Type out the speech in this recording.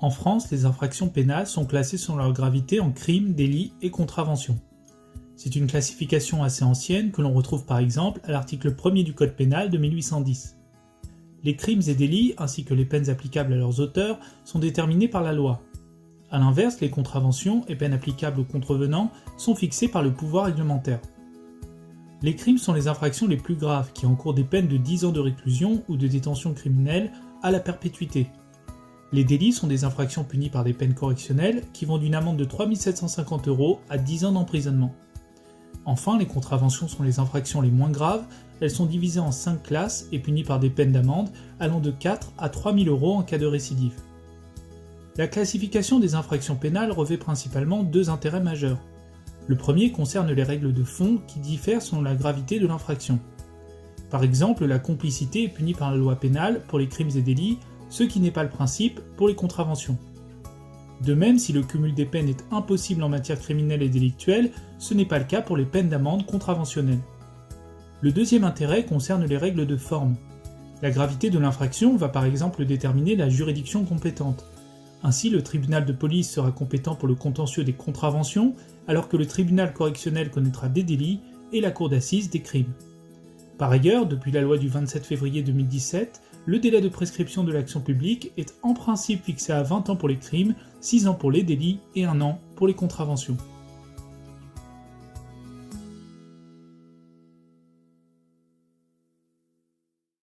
En France, les infractions pénales sont classées selon leur gravité en crimes, délits et contraventions. C'est une classification assez ancienne que l'on retrouve par exemple à l'article 1er du Code pénal de 1810. Les crimes et délits, ainsi que les peines applicables à leurs auteurs, sont déterminés par la loi. A l'inverse, les contraventions et peines applicables aux contrevenants sont fixées par le pouvoir réglementaire. Les crimes sont les infractions les plus graves qui encourent des peines de 10 ans de réclusion ou de détention criminelle à la perpétuité. Les délits sont des infractions punies par des peines correctionnelles qui vont d'une amende de 3 750 € à 10 ans d'emprisonnement. Enfin, les contraventions sont les infractions les moins graves, elles sont divisées en 5 classes et punies par des peines d'amende allant de 4 à 3 000 € en cas de récidive. La classification des infractions pénales revêt principalement deux intérêts majeurs. Le premier concerne les règles de fond qui diffèrent selon la gravité de l'infraction. Par exemple, la complicité est punie par la loi pénale pour les crimes et délits, ce qui n'est pas le principe pour les contraventions. De même, si le cumul des peines est impossible en matière criminelle et délictuelle, ce n'est pas le cas pour les peines d'amende contraventionnelles. Le deuxième intérêt concerne les règles de forme. La gravité de l'infraction va par exemple déterminer la juridiction compétente. Ainsi, le tribunal de police sera compétent pour le contentieux des contraventions, alors que le tribunal correctionnel connaîtra des délits et la cour d'assises des crimes. Par ailleurs, depuis la loi du 27 février 2017, le délai de prescription de l'action publique est en principe fixé à 20 ans pour les crimes, 6 ans pour les délits et 1 an pour les contraventions.